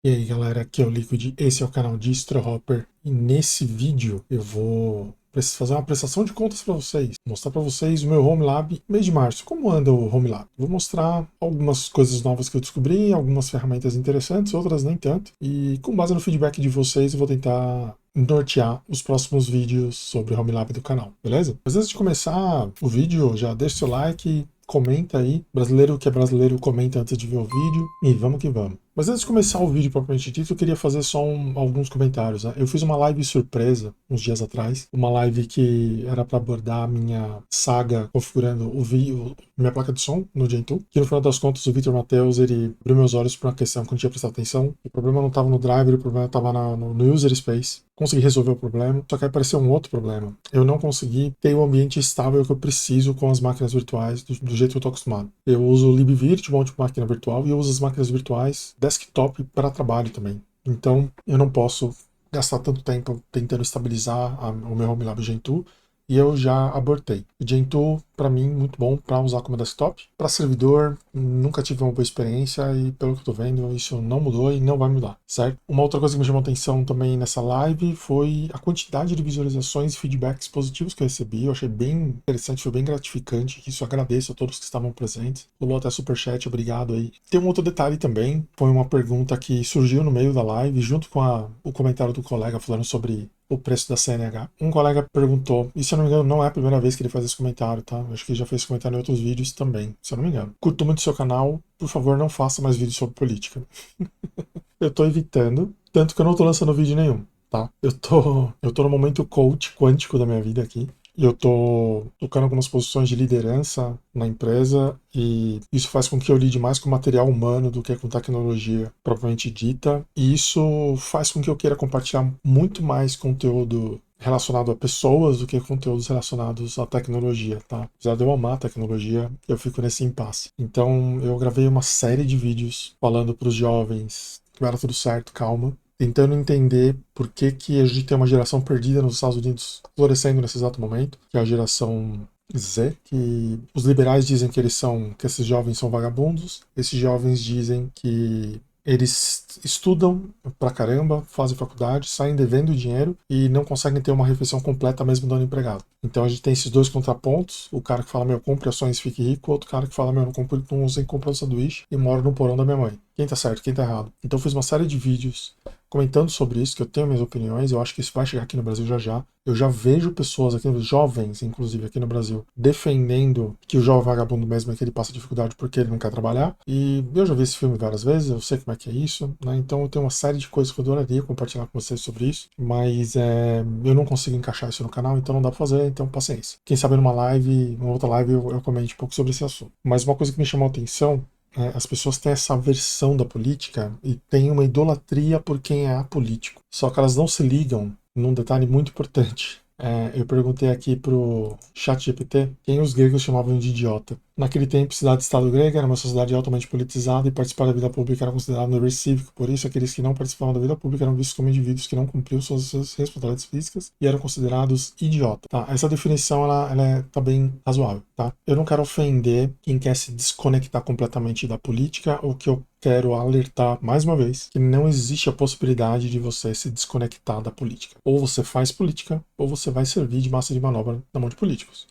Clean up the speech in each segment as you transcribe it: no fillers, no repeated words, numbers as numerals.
E aí galera, aqui é o Liquid, esse é o canal Distro Hopper e nesse vídeo eu vou fazer uma prestação de contas para vocês, mostrar para vocês o meu Home Lab mês de março, como anda o Home Lab. Vou mostrar algumas coisas novas que eu descobri, algumas ferramentas interessantes, outras nem tanto, e com base no feedback de vocês eu vou tentar nortear os próximos vídeos sobre o Home Lab do canal, beleza? Mas antes de começar o vídeo, já deixa seu like, comenta aí, brasileiro que é brasileiro comenta antes de ver o vídeo, e vamos que vamos. Mas antes de começar o vídeo propriamente dito, eu queria fazer só alguns comentários, né? Eu fiz uma live surpresa uns dias atrás, uma live que era para abordar a minha saga configurando minha placa de som no Gentoo, que no final das contas o Vitor Matheus, ele abriu meus olhos para uma questão que eu não tinha prestado atenção. O problema não estava no driver, o problema estava no user space. Consegui resolver o problema, só que aí apareceu um outro problema. Eu não consegui ter o ambiente estável que eu preciso com as máquinas virtuais do jeito que eu estou acostumado. Eu uso o LibVirt, um monte de máquina virtual, e eu uso as máquinas virtuais desktop para trabalho também. Então eu não posso gastar tanto tempo tentando estabilizar o meu Home Lab Gentoo, e eu já abortei. O Gentoo, para mim, muito bom para usar como desktop. Para servidor, nunca tive uma boa experiência e, pelo que eu tô vendo, isso não mudou e não vai mudar, certo? Uma outra coisa que me chamou atenção também nessa live foi a quantidade de visualizações e feedbacks positivos que eu recebi. Eu achei bem interessante, foi bem gratificante. Isso eu agradeço a todos que estavam presentes. Rolou até superchat, obrigado aí. Tem um outro detalhe também, foi uma pergunta que surgiu no meio da live, junto com o comentário do colega falando sobre o preço da CNH. Um colega perguntou, e se eu não me engano não é a primeira vez que ele faz esse comentário, tá? Eu acho que ele já fez esse comentário em outros vídeos também, se eu não me engano. Curto muito o seu canal, por favor não faça mais vídeos sobre política. Eu tô evitando, tanto que eu não tô lançando vídeo nenhum, tá? Eu tô no momento coach quântico da minha vida aqui. E eu tô tocando algumas posições de liderança na empresa e isso faz com que eu lide mais com material humano do que com tecnologia propriamente dita. E isso faz com que eu queira compartilhar muito mais conteúdo relacionado a pessoas do que conteúdos relacionados à tecnologia, tá? Apesar de eu amar a tecnologia, eu fico nesse impasse. Então eu gravei uma série de vídeos falando para os jovens que vai dar tudo certo, calma, tentando entender por que que a gente tem uma geração perdida nos Estados Unidos florescendo nesse exato momento, que é a geração Z, que os liberais dizem que esses jovens são vagabundos, esses jovens dizem que eles estudam pra caramba, fazem faculdade, saem devendo dinheiro e não conseguem ter uma refeição completa mesmo dando empregado. Então a gente tem esses dois contrapontos, o cara que fala, meu, compre ações e fique rico, outro cara que fala, meu, não usem, compre um sanduíche e moro no porão da minha mãe. Quem tá certo, quem tá errado? Então eu fiz uma série de vídeos comentando sobre isso, que eu tenho minhas opiniões, eu acho que isso vai chegar aqui no Brasil já já. Eu já vejo pessoas aqui, jovens inclusive aqui no Brasil, defendendo que o jovem vagabundo mesmo é que ele passa dificuldade porque ele não quer trabalhar. E eu já vi esse filme várias vezes, eu sei como é que é isso, né? Então eu tenho uma série de coisas que eu adoraria compartilhar com vocês sobre isso, mas eu não consigo encaixar isso no canal, então não dá pra fazer, então paciência. Quem sabe numa live, numa outra live eu comente um pouco sobre esse assunto. Mas uma coisa que me chamou a atenção, as pessoas têm essa aversão da política e têm uma idolatria por quem é apolítico. Só que elas não se ligam num detalhe muito importante. Eu perguntei aqui pro ChatGPT quem os gregos chamavam de idiota. Naquele tempo, cidade-estado grega era uma sociedade altamente politizada e participar da vida pública era considerado um dever cívico. Por isso, aqueles que não participavam da vida pública eram vistos como indivíduos que não cumpriam suas responsabilidades físicas e eram considerados idiotas. Tá? Essa definição tá bem razoável. Tá? Eu não quero ofender quem quer se desconectar completamente da política, ou que eu quero alertar mais uma vez que não existe a possibilidade de você se desconectar da política. Ou você faz política, ou você vai servir de massa de manobra na mão de políticos.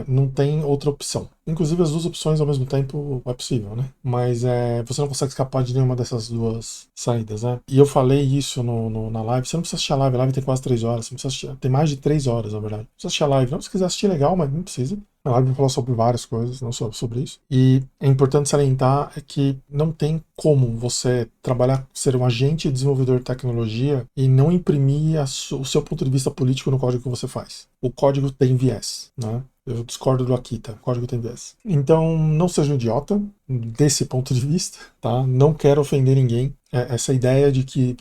Não tem outra opção. Inclusive as duas opções ao mesmo tempo é possível, né? Mas você não consegue escapar de nenhuma dessas duas saídas, né? E eu falei isso na live. Você não precisa assistir a live tem quase 3 horas. Você não precisa assistir, tem mais de 3 horas, na verdade. Não precisa assistir a live, não. Se quiser assistir, legal, mas não precisa. A live vai falar sobre várias coisas, não só sobre isso. E é importante salientar que não tem como você trabalhar, ser um agente desenvolvedor de tecnologia e não imprimir o seu ponto de vista político no código que você faz. O código tem viés, né? Eu discordo do Akita, o código tem viés. Então, não seja um idiota desse ponto de vista, tá? Não quero ofender ninguém. Essa ideia de que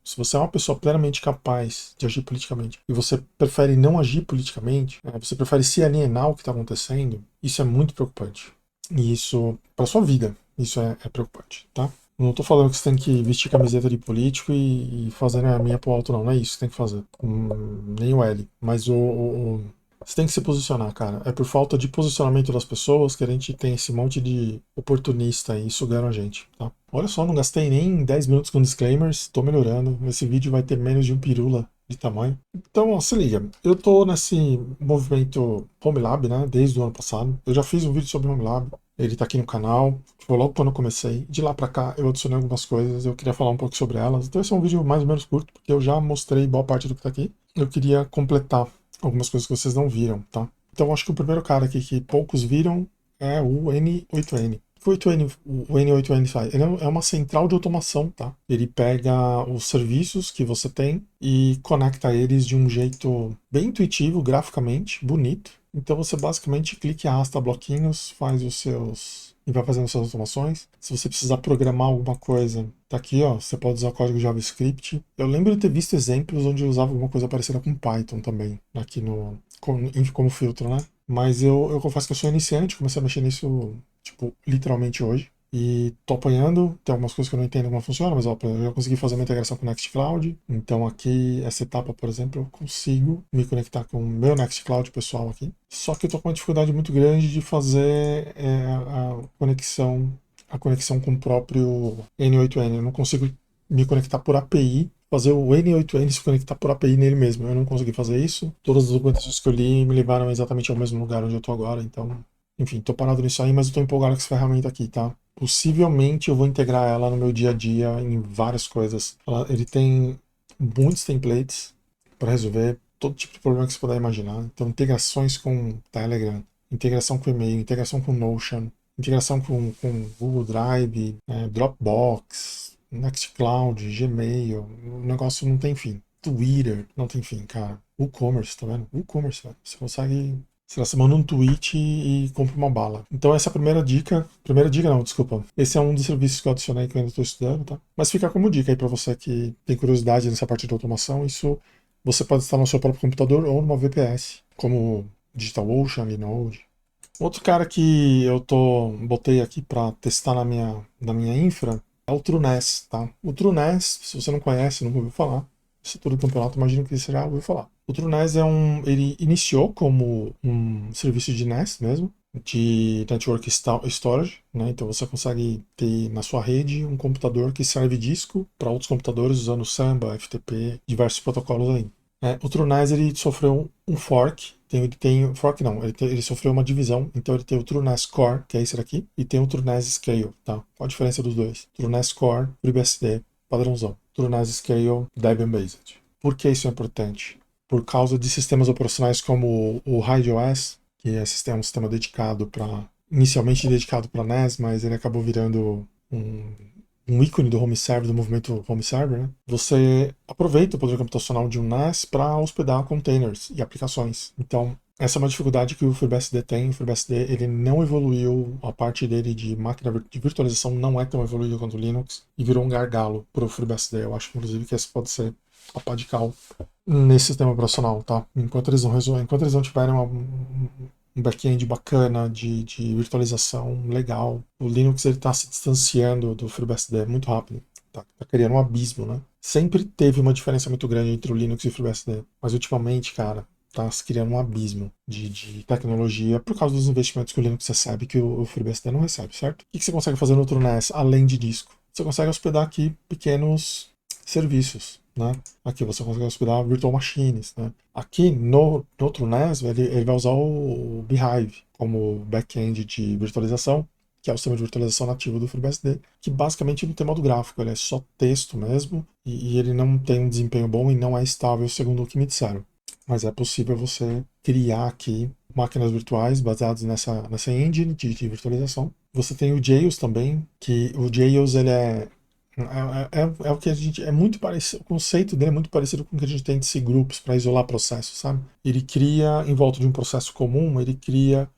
se você é uma pessoa plenamente capaz de agir politicamente e você prefere não agir politicamente, você prefere se alienar ao que está acontecendo, isso é muito preocupante. E isso, para sua vida, isso é preocupante, tá? Não tô falando que você tem que vestir camiseta de político e fazer a minha pro alto, não. Não é isso que você tem que fazer. Nem o L. Mas Você tem que se posicionar, cara. É por falta de posicionamento das pessoas que a gente tem esse monte de oportunista aí sugando a gente, tá? Olha só, não gastei nem 10 minutos com disclaimers, tô melhorando. Esse vídeo vai ter menos de um pirula de tamanho. Então, ó, se liga, eu tô nesse movimento HomeLab, né, desde o ano passado. Eu já fiz um vídeo sobre o HomeLab, ele tá aqui no canal, foi logo quando eu comecei. De lá pra cá eu adicionei algumas coisas, eu queria falar um pouco sobre elas. Então esse é um vídeo mais ou menos curto, porque eu já mostrei boa parte do que tá aqui. Eu queria completar algumas coisas que vocês não viram, tá? Então acho que o primeiro cara aqui que poucos viram é o N8N. O N8N faz? Ele é uma central de automação, tá? Ele pega os serviços que você tem e conecta eles de um jeito bem intuitivo, graficamente, bonito. Então você basicamente clica e arrasta bloquinhos, faz os seus e vai fazendo suas automações. Se você precisar programar alguma coisa, tá aqui, ó, você pode usar código JavaScript. Eu lembro de ter visto exemplos onde eu usava alguma coisa parecida com Python também, aqui no como filtro, né? Mas eu confesso que eu sou iniciante, comecei a mexer nisso, tipo, literalmente hoje. E tô apanhando, tem algumas coisas que eu não entendo como funciona, mas ó, eu já consegui fazer uma integração com o Nextcloud. Então aqui, essa etapa, por exemplo, eu consigo me conectar com o meu Nextcloud pessoal aqui. Só que eu tô com uma dificuldade muito grande de fazer a conexão com o próprio N8N. Eu não consigo me conectar por API, fazer o N8N se conectar por API nele mesmo. Eu não consegui fazer isso. Todas as documentações que eu li me levaram exatamente ao mesmo lugar onde eu tô agora, então, enfim, tô parado nisso aí, mas eu tô empolgado com essa ferramenta aqui, tá? Possivelmente eu vou integrar ela no meu dia a dia em várias coisas. Ele tem muitos templates para resolver todo tipo de problema que você puder imaginar. Então, integrações com Telegram, integração com e-mail, integração com Notion, integração com Google Drive, Dropbox, Nextcloud, Gmail. O negócio não tem fim. Twitter não tem fim, cara. WooCommerce, tá vendo? WooCommerce, velho. Você consegue. Sei lá, você manda um tweet e compra uma bala. Então essa é a primeira dica. Primeira dica não, desculpa. Esse é um dos serviços que eu adicionei que eu ainda estou estudando, tá? Mas fica como dica aí para você que tem curiosidade nessa parte de automação. Isso você pode instalar no seu próprio computador ou numa VPS, como DigitalOcean, Linode. Outro cara que botei aqui para testar na minha infra é o TrueNAS, tá? O TrueNAS, se você não conhece, nunca ouviu falar, setor do campeonato, imagino que você já ouviu falar. O TrueNAS ele iniciou como um serviço de NAS mesmo, de Network Storage, né? Então você consegue ter na sua rede um computador que serve disco para outros computadores usando Samba, FTP, diversos protocolos aí. O TrueNAS ele sofreu um fork. Fork não, ele sofreu uma divisão. Então ele tem o TrueNAS Core, que é esse daqui, e tem o TrueNAS Scale, tá? Qual a diferença dos dois? TrueNAS Core, FreeBSD, padrãozão. TrueNAS Scale, Debian-based. Por que isso é importante? Por causa de sistemas operacionais como o RaiOS, que é um sistema dedicado inicialmente dedicado para NAS, mas ele acabou virando um ícone do home server, do movimento home server, né? Você aproveita o poder computacional de um NAS para hospedar containers e aplicações. Então, essa é uma dificuldade que o FreeBSD tem. O FreeBSD ele não evoluiu, a parte dele de máquina de virtualização não é tão evoluída quanto o Linux e virou um gargalo para o FreeBSD. Eu acho, inclusive, que esse pode ser a pá de cal nesse sistema operacional, tá? Enquanto eles não tiverem um back-end bacana de virtualização legal. O Linux ele está se distanciando do FreeBSD muito rápido. Tá criando um abismo, né? Sempre teve uma diferença muito grande entre o Linux e o FreeBSD. Mas ultimamente, cara, tá se criando um abismo de tecnologia por causa dos investimentos que o Linux recebe que o FreeBSD não recebe, certo? O que você consegue fazer no TrueNAS além de disco? Você consegue hospedar aqui pequenos serviços, né? Aqui você consegue hospedar virtual machines, né? Aqui no TrueNAS ele vai usar o Beehive como back-end de virtualização, que é o sistema de virtualização nativo do FreeBSD, que basicamente não tem modo gráfico, ele é só texto mesmo, e ele não tem um desempenho bom e não é estável, segundo o que me disseram. Mas é possível você criar aqui máquinas virtuais baseadas nessa engine de virtualização. Você tem o Jails também, que o Jails ele é o que a gente. É muito parecido. O conceito dele é muito parecido com o que a gente tem de C-Groups para isolar processos, sabe? Ele cria, em volta de um processo comum, ele cria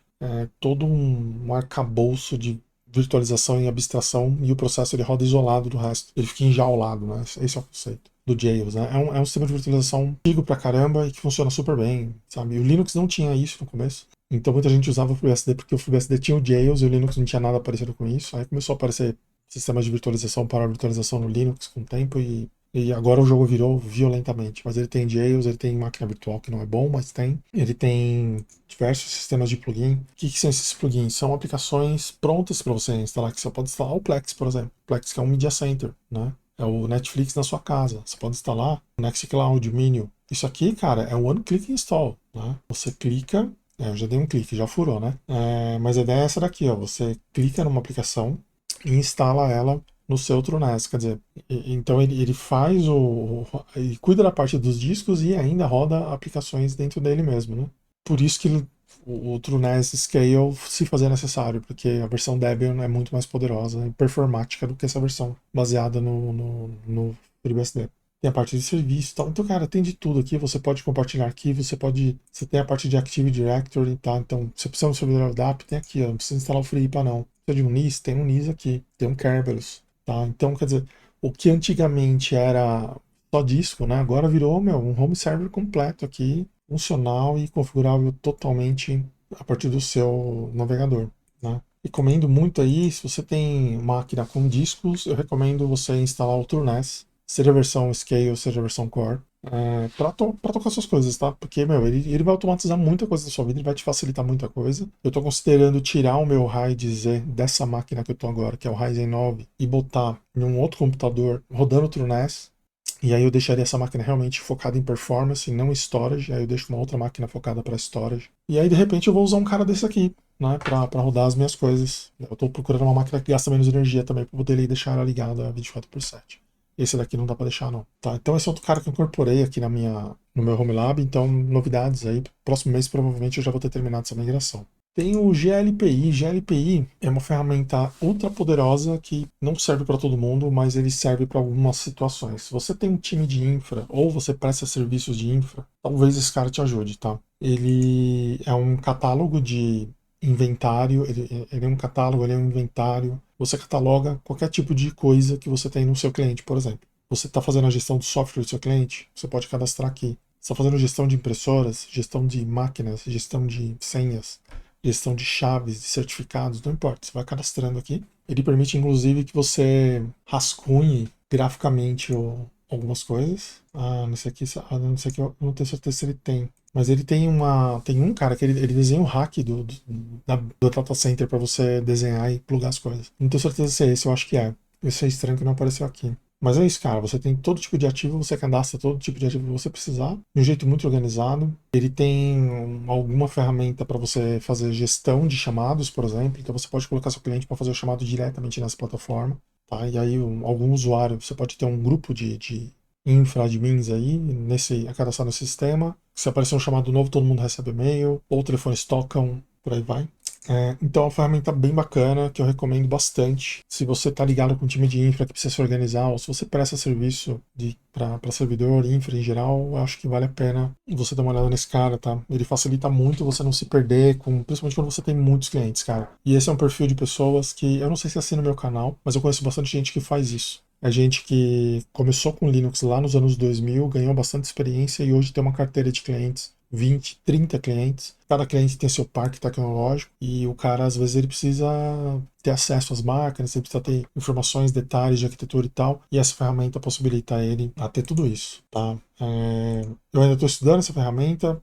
todo um arcabouço de virtualização e abstração e o processo ele roda isolado do resto. Ele fica enjaulado, né? Esse é o conceito do Jails, né? É um sistema de virtualização antigo pra caramba e que funciona super bem, sabe? E o Linux não tinha isso no começo. Então muita gente usava o FreeBSD porque o FreeBSD tinha o Jails e o Linux não tinha nada parecido com isso. Aí começou a aparecer sistemas de virtualização para virtualização no Linux com o tempo e E agora o jogo virou violentamente. Mas ele tem jails, ele tem máquina virtual que não é bom, mas tem. Ele tem diversos sistemas de plugin. O que são esses plugins? São aplicações prontas para você instalar, que você pode instalar o Plex, por exemplo. Plex que é um media center, né? É o Netflix na sua casa. Você pode instalar o Nextcloud, o Minio. Isso aqui, cara, é um one-click install, né? Você clica, eu já dei um clique, já furou, né? Mas a ideia é essa daqui, ó. Você clica numa aplicação e instala ela no seu TrueNAS, quer dizer, então ele faz ele cuida da parte dos discos e ainda roda aplicações dentro dele mesmo, né? Por isso que o TrueNAS Scale se fazer necessário, porque a versão Debian é muito mais poderosa e performática do que essa versão baseada no FreeBSD. Tem a parte de serviço e tal. Então, cara, tem de tudo aqui. Você pode compartilhar arquivos, você tem a parte de Active Directory, tá? Então, se você precisa de um servidor ADAP, tem aqui, ó. Não precisa instalar o FreeIPA, não. Precisa de um NIS, tem um NIS aqui. Tem um Kerberos, tá? Então, quer dizer, o que antigamente era só disco, né? Agora virou, um home server completo aqui, funcional e configurável totalmente a partir do seu navegador, né? Recomendo muito aí, se você tem máquina com discos, eu recomendo você instalar o TrueNAS, seja a versão Scale, seja a versão Core, para tocar suas coisas, tá? Porque, ele vai automatizar muita coisa da sua vida, ele vai te facilitar muita coisa. Eu tô considerando tirar o meu RAID Z dessa máquina que eu tô agora, que é o Ryzen 9, e botar em um outro computador rodando o TrueNAS. E aí eu deixaria essa máquina realmente focada em performance, não em storage. Aí eu deixo uma outra máquina focada para storage. E aí de repente eu vou usar um cara desse aqui, né, para rodar as minhas coisas. Eu estou procurando uma máquina que gasta menos energia também para poder deixar ela ligada 24/7. Esse daqui não dá para deixar não. Tá, então esse é outro cara que eu incorporei aqui no meu Home Lab. Então novidades aí. Próximo mês provavelmente eu já vou ter terminado essa migração. Tem o GLPI. GLPI é uma ferramenta ultra poderosa que não serve para todo mundo, mas ele serve para algumas situações. Se você tem um time de infra ou você presta serviços de infra, talvez esse cara te ajude, tá? Ele é um catálogo de inventário, ele é um catálogo, ele é um inventário. Você cataloga qualquer tipo de coisa que você tem no seu cliente, por exemplo. Você está fazendo a gestão do software do seu cliente, você pode cadastrar aqui. Você está fazendo gestão de impressoras, gestão de máquinas, gestão de senhas, gestão de chaves, de certificados, não importa, você vai cadastrando aqui. Ele permite, inclusive, que você rascunhe graficamente algumas coisas. Não sei que eu não tenho certeza se ele tem. Mas ele tem um cara que ele desenha o hack do data center para você desenhar e plugar as coisas. Não tenho certeza se é esse, eu acho que é. Esse é estranho que não apareceu aqui. Mas é isso, cara. Você tem todo tipo de ativo, você cadastra todo tipo de ativo que você precisar, de um jeito muito organizado. Ele tem alguma ferramenta para você fazer gestão de chamados, por exemplo. Então você pode colocar seu cliente para fazer o chamado diretamente nessa plataforma. Tá? E aí, algum usuário, você pode ter um grupo de infra-admins aí, cadastrado nesse sistema. Se aparecer um chamado novo, todo mundo recebe e-mail, ou telefones tocam, por aí vai. Então é uma ferramenta bem bacana que eu recomendo bastante. Se você está ligado com um time de infra que precisa se organizar, ou se você presta serviço para servidor, infra em geral, eu acho que vale a pena você dar uma olhada nesse cara, tá? Ele facilita muito você não se perder, principalmente quando você tem muitos clientes, cara. E esse é um perfil de pessoas que eu não sei se é assim no meu canal, mas eu conheço bastante gente que faz isso. É gente que começou com Linux lá nos anos 2000, ganhou bastante experiência e hoje tem uma carteira de clientes 20, 30 clientes. Cada cliente tem seu parque tecnológico e o cara, às vezes, ele precisa ter acesso às máquinas, ele precisa ter informações, detalhes de arquitetura e tal. E essa ferramenta possibilita ele a ter tudo isso, tá? Eu ainda estou estudando essa ferramenta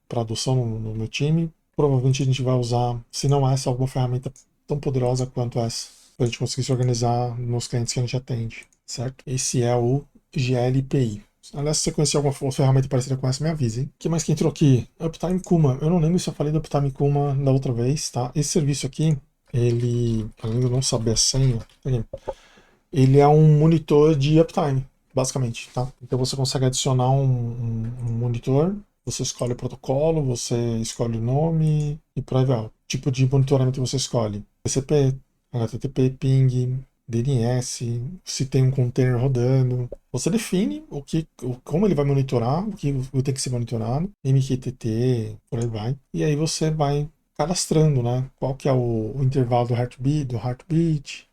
para adoção no meu time. Provavelmente a gente vai usar, se não essa, alguma ferramenta tão poderosa quanto essa, para a gente conseguir se organizar nos clientes que a gente atende, certo? Esse é o GLPI. Aliás, se você conhecer alguma ferramenta parecida com essa, me avise, hein? O que mais que entrou aqui? Uptime Kuma. Eu não lembro se eu falei do Uptime Kuma da outra vez, tá? Esse serviço aqui, além de eu não saber a senha, ele é um monitor de uptime, basicamente, tá? Então você consegue adicionar um monitor, você escolhe o protocolo, você escolhe o nome e por aí vai. O tipo de monitoramento que você escolhe. TCP, HTTP, ping, DNS, se tem um container rodando. Você define como ele vai monitorar, o que tem que ser monitorado, MQTT, por aí vai. E aí você vai cadastrando, né? Qual que é o intervalo do heartbeat.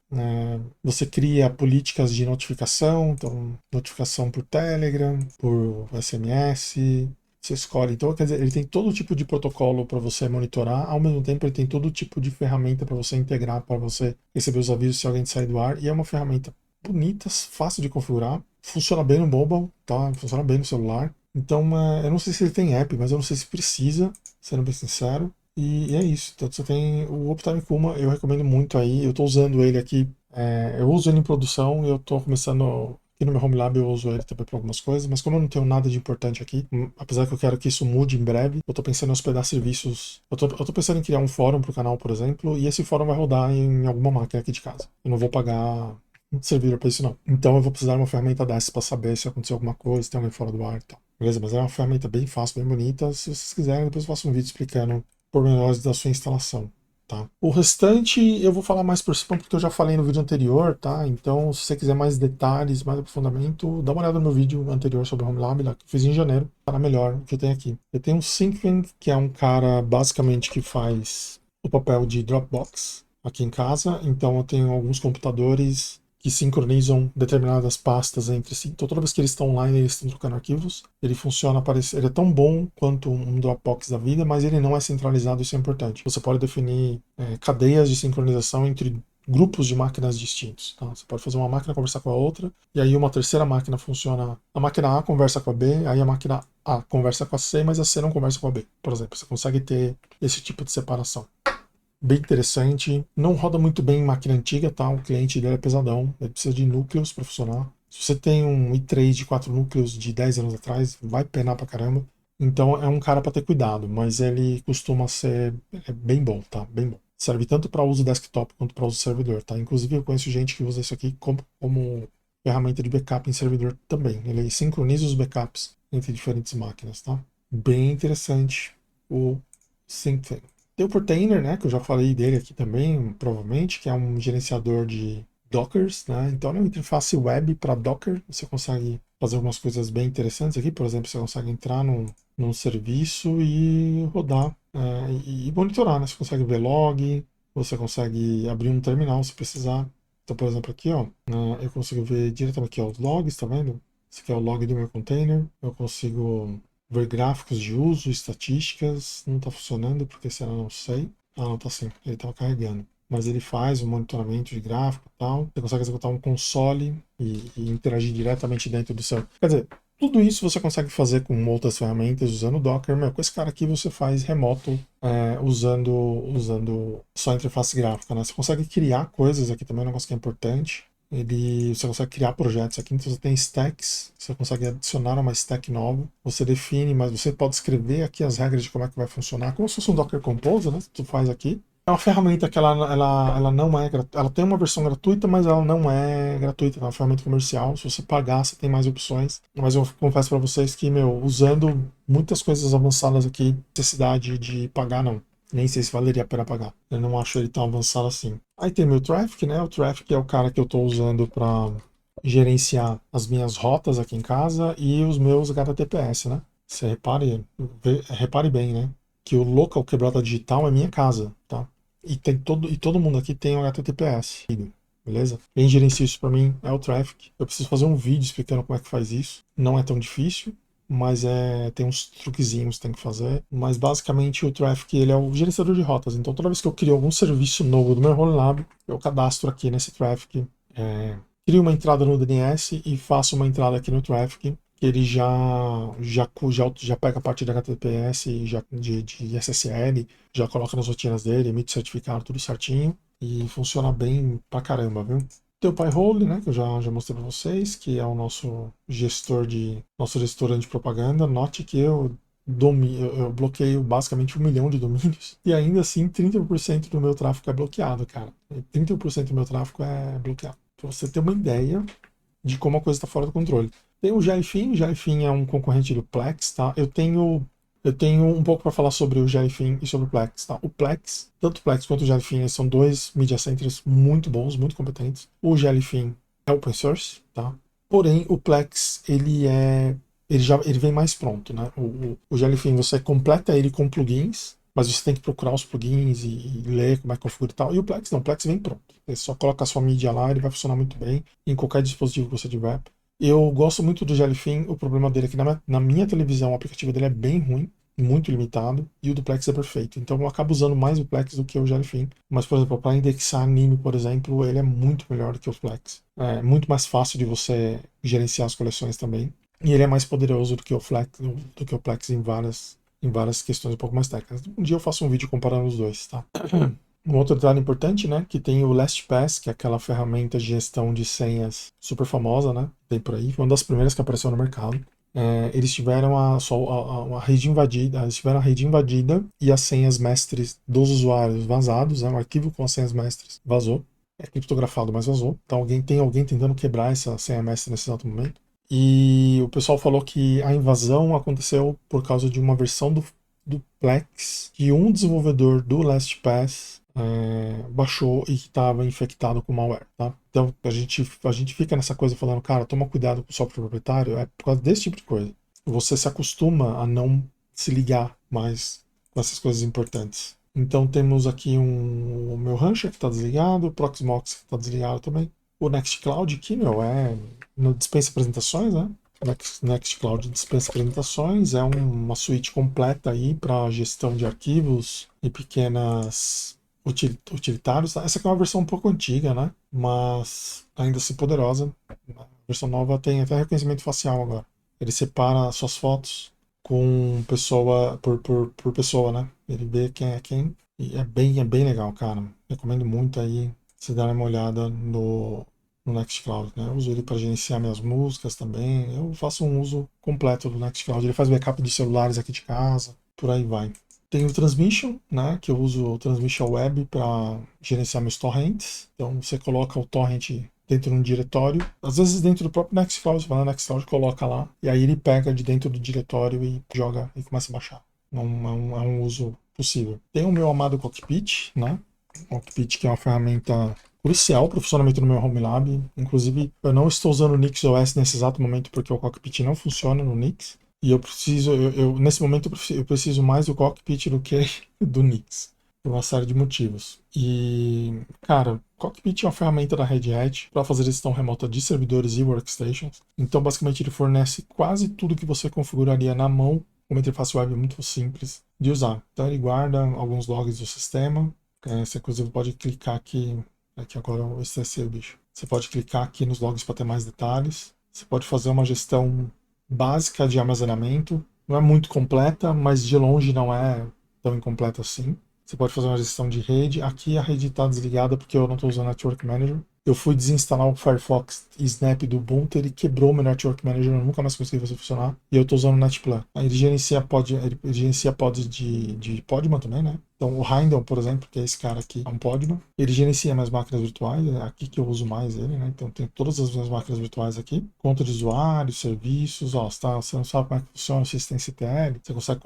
Você cria políticas de notificação, então notificação por Telegram, por SMS. Você escolhe. Então, quer dizer, ele tem todo tipo de protocolo para você monitorar, ao mesmo tempo ele tem todo tipo de ferramenta para você integrar, para você receber os avisos se alguém sair do ar, e é uma ferramenta bonitas, fácil de configurar, funciona bem no mobile, tá? Funciona bem no celular. Então, eu não sei se ele tem app, mas eu não sei se precisa, sendo bem sincero. E é isso. Então, você tem o Optime Kuma, eu recomendo muito aí. Eu tô usando ele aqui, eu uso ele em produção e eu tô começando. Aqui no meu Home Lab eu uso ele também para algumas coisas, mas como eu não tenho nada de importante aqui, apesar que eu quero que isso mude em breve, eu tô pensando em hospedar serviços. Eu tô pensando em criar um fórum pro canal, por exemplo, e esse fórum vai rodar em alguma máquina aqui de casa. Eu não vou pagar servidor para isso não. Então eu vou precisar de uma ferramenta dessa para saber se acontecer alguma coisa, se tem alguém fora do ar e tal. Beleza? Mas é uma ferramenta bem fácil, bem bonita. Se vocês quiserem, depois eu faço um vídeo explicando pormenores da sua instalação. Tá? O restante eu vou falar mais por cima porque eu já falei no vídeo anterior, tá? Então, se você quiser mais detalhes, mais aprofundamento, dá uma olhada no meu vídeo anterior sobre o Home Lab, lá, que eu fiz em janeiro, para melhor o que eu tenho aqui. Eu tenho um Syncfin, que é um cara basicamente que faz o papel de Dropbox aqui em casa. Então, eu tenho alguns computadores que sincronizam determinadas pastas entre si. Então, toda vez que eles estão online, eles estão trocando arquivos. Ele funciona, ele é tão bom quanto um Dropbox da vida, mas ele não é centralizado, isso é importante. Você pode definir cadeias de sincronização entre grupos de máquinas distintos. Tá? Você pode fazer uma máquina conversar com a outra, e aí uma terceira máquina funciona. A máquina A conversa com a B, aí a máquina A conversa com a C, mas a C não conversa com a B. Por exemplo, você consegue ter esse tipo de separação. Bem interessante, não roda muito bem em máquina antiga, tá? O cliente dele é pesadão, ele precisa de núcleos para funcionar. Se você tem um i3 de 4 núcleos de 10 anos atrás, vai penar pra caramba. Então é um cara para ter cuidado, mas ele costuma ser bem bom, tá? Bem bom. Serve tanto para uso desktop quanto para uso servidor, tá? Inclusive eu conheço gente que usa isso aqui como ferramenta de backup em servidor também. Ele sincroniza os backups entre diferentes máquinas, tá? Bem interessante o Syncfin. Tem o Portainer, né, que eu já falei dele aqui também, provavelmente, que é um gerenciador de Dockers, né? Então é uma interface web para Docker. Você consegue fazer algumas coisas bem interessantes aqui. Por exemplo, você consegue entrar num serviço e rodar e monitorar, né? Você consegue ver log, você consegue abrir um terminal se precisar. Então, por exemplo, aqui, ó, eu consigo ver diretamente aqui, ó, os logs, tá vendo? Esse aqui é o log do meu container. Eu consigo ver gráficos de uso, estatísticas. Não está funcionando porque será, não sei. Ah, não está sim, ele estava carregando. Mas ele faz um monitoramento de gráfico e tal. Você consegue executar um console e interagir diretamente dentro do seu. Quer dizer, tudo isso você consegue fazer com outras ferramentas usando o Docker. Mas com esse cara aqui você faz remoto usando só a interface gráfica, né? Você consegue criar coisas aqui também, um negócio que é importante. Você consegue criar projetos aqui, então você tem stacks, você consegue adicionar uma stack nova, você define, mas você pode escrever aqui as regras de como é que vai funcionar, como se fosse um Docker Compose, né? Tu faz aqui. É uma ferramenta que ela não é gratuita, ela tem uma versão gratuita, mas ela não é gratuita, é uma ferramenta comercial. Se você pagar, você tem mais opções. Mas eu confesso para vocês que, usando muitas coisas avançadas aqui, necessidade de pagar não. Nem sei se valeria a pena pagar. Eu não acho ele tão avançado assim. Aí tem meu Traffic, né? O Traffic é o cara que eu estou usando para gerenciar as minhas rotas aqui em casa e os meus HTTPS, né? Você repare bem, né? Que o local quebrada digital é minha casa, tá? E todo mundo aqui tem um HTTPS, beleza? Quem gerencia isso para mim é o Traffic. Eu preciso fazer um vídeo explicando como é que faz isso. Não é tão difícil, mas tem uns truquezinhos que tem que fazer. Mas basicamente o Traffic ele é o gerenciador de rotas. Então toda vez que eu crio algum serviço novo do meu Home Lab, eu cadastro aqui nesse Traffic, crio uma entrada no DNS e faço uma entrada aqui no Traffic. Ele já pega a parte de HTTPS, de SSL, já coloca nas rotinas dele, emite certificado, tudo certinho. E funciona bem pra caramba, viu? Tem o Pi-hole, né, que eu já mostrei para vocês, que é o nosso gestor de propaganda. Note que eu bloqueio basicamente 1 milhão de domínios e ainda assim 30% do meu tráfego é bloqueado, cara. 30% do meu tráfego é bloqueado. Para você ter uma ideia de como a coisa está fora do controle. Tem o Jellyfin é um concorrente do Plex, tá? Eu tenho um pouco para falar sobre o Jellyfin e sobre o Plex, tá? O Plex, tanto o Plex quanto o Jellyfin, são dois media centers muito bons, muito competentes. O Jellyfin é open source, tá? Porém, o Plex, ele vem mais pronto, né? O Jellyfin, você completa ele com plugins, mas você tem que procurar os plugins e ler como é que configura e tal. E o Plex não, o Plex vem pronto. Você só coloca a sua mídia lá, ele vai funcionar muito bem em qualquer dispositivo que você tiver. Eu gosto muito do Jellyfin, o problema dele é que na minha televisão o aplicativo dele é bem ruim. muito limitado, e o duplex é perfeito. Então eu acabo usando mais o Plex do que o Jellyfin. Mas, por exemplo, para indexar anime, por exemplo, ele é muito melhor do que o Plex. É muito mais fácil de você gerenciar as coleções também. E ele é mais poderoso do que o Plex em várias questões um pouco mais técnicas. Um dia eu faço um vídeo comparando os dois, tá? Um outro detalhe importante, né, que tem o LastPass, que é aquela ferramenta de gestão de senhas super famosa, né, tem por aí, foi uma das primeiras que apareceu no mercado. Eles tiveram a rede invadida, e as senhas mestres dos usuários vazados, né, o arquivo com as senhas mestres vazou, é criptografado, mas vazou. Então tem alguém tentando quebrar essa senha mestre nesse exato momento. E o pessoal falou que a invasão aconteceu por causa de uma versão do Plex que um desenvolvedor do LastPass baixou e que estava infectado com malware, tá? Então a gente fica nessa coisa falando, cara, toma cuidado com o software proprietário, é por causa desse tipo de coisa. Você se acostuma a não se ligar mais com essas coisas importantes. Então temos aqui o meu Rancher que está desligado, o Proxmox que está desligado também. O Nextcloud aqui, meu, no dispensa apresentações, né? Nextcloud dispensa apresentações, é uma suíte completa aí para gestão de arquivos e pequenas utilitários. Essa aqui é uma versão um pouco antiga, né? Mas ainda assim poderosa. A versão nova tem até reconhecimento facial agora. Ele separa suas fotos com pessoa por pessoa, né? Ele vê quem é quem. E é bem legal, cara. Recomendo muito aí você dar uma olhada no Nextcloud, né? Eu uso ele para gerenciar minhas músicas também. Eu faço um uso completo do Nextcloud. Ele faz backup de celulares aqui de casa, por aí vai. Tem o Transmission, né? Que eu uso o Transmission Web para gerenciar meus torrents. Então você coloca o torrent dentro de um diretório, às vezes dentro do próprio Nextcloud, você vai no Nextcloud, coloca lá, e aí ele pega de dentro do diretório e joga e começa a baixar. É um uso possível. Tem o meu amado Cockpit, né? O Cockpit, que é uma ferramenta crucial para o funcionamento do meu Home Lab. Inclusive, eu não estou usando o NixOS nesse exato momento porque o Cockpit não funciona no Nix. E eu preciso, nesse momento, eu preciso mais do Cockpit do que do Nix. Por uma série de motivos. E, cara, Cockpit é uma ferramenta da Red Hat para fazer gestão remota de servidores e workstations. Então, basicamente, ele fornece quase tudo que você configuraria na mão. Uma interface web muito simples de usar. Então, ele guarda alguns logs do sistema. Você, inclusive, pode clicar aqui. Aqui agora eu estressei o bicho. Você pode clicar aqui nos logs para ter mais detalhes. Você pode fazer uma gestão básica de armazenamento. Não é muito completa, mas de longe não é tão incompleta assim. Você pode fazer uma gestão de rede. Aqui a rede está desligada porque eu não estou usando o Network Manager. Eu fui desinstalar o Firefox Snap do Ubuntu, ele quebrou o meu Network Manager, eu nunca mais consegui fazer funcionar. E eu estou usando o Netplan. Aí ele gerencia pods de Podman também, né? Então o Heindel, por exemplo, que é esse cara aqui, é um Podman. Ele gerencia minhas máquinas virtuais, é aqui que eu uso mais ele, né? Então tem todas as minhas máquinas virtuais aqui. Conta de usuário, serviços, ó, você não sabe como é que funciona, se tem CTL, você consegue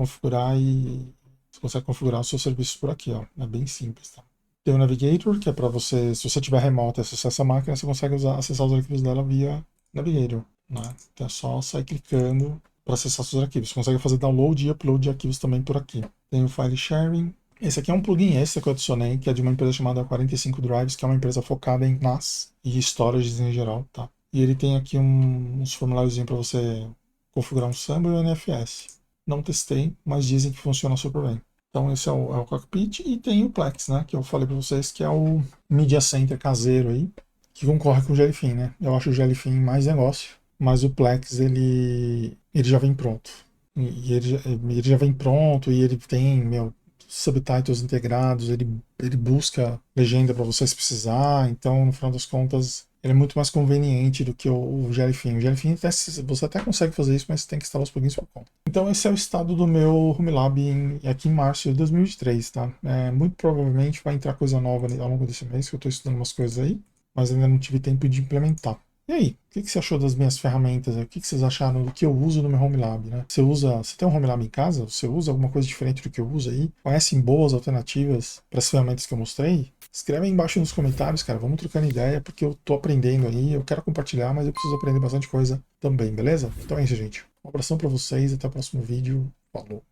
configurar os seus serviços por aqui, ó. É bem simples, tá? Tem o Navigator, que é para você, se você tiver remoto e acessar essa máquina, você consegue acessar os arquivos dela via Navigator, né? Então é só sair clicando para acessar seus arquivos. Você consegue fazer download e upload de arquivos também por aqui. Tem o File Sharing. Esse aqui é um plugin extra que eu adicionei, que é de uma empresa chamada 45 Drives, que é uma empresa focada em NAS e storage em geral, tá? E ele tem aqui uns formuláriozinhos para você configurar um Samba e um NFS. Não testei, mas dizem que funciona super bem. Então esse é o Cockpit e tem o Plex, né? Que eu falei para vocês que é o Media Center caseiro aí, que concorre com o Jellyfin, né? Eu acho o Jellyfin mais negócio, mas o Plex ele já vem pronto. E ele já vem pronto e ele tem, meu, subtitles integrados, ele busca legenda para você se precisar, então no final das contas ele é muito mais conveniente do que o Jellyfin. O Jellyfin você até consegue fazer isso, mas você tem que instalar os plugins por conta. Então esse é o estado do meu Home Lab aqui em março de 2023, tá? Muito provavelmente vai entrar coisa nova ao longo desse mês, que eu estou estudando umas coisas aí, mas ainda não tive tempo de implementar. E aí, o que você achou das minhas ferramentas? O que vocês acharam do que eu uso no meu Home Lab, né? Você tem um Home Lab em casa? Você usa alguma coisa diferente do que eu uso aí? Conhecem boas alternativas para as ferramentas que eu mostrei? Escreve aí embaixo nos comentários, cara. Vamos trocando ideia, porque eu tô aprendendo aí. Eu quero compartilhar, mas eu preciso aprender bastante coisa também, beleza? Então é isso, gente. Um abração para vocês, até o próximo vídeo. Falou!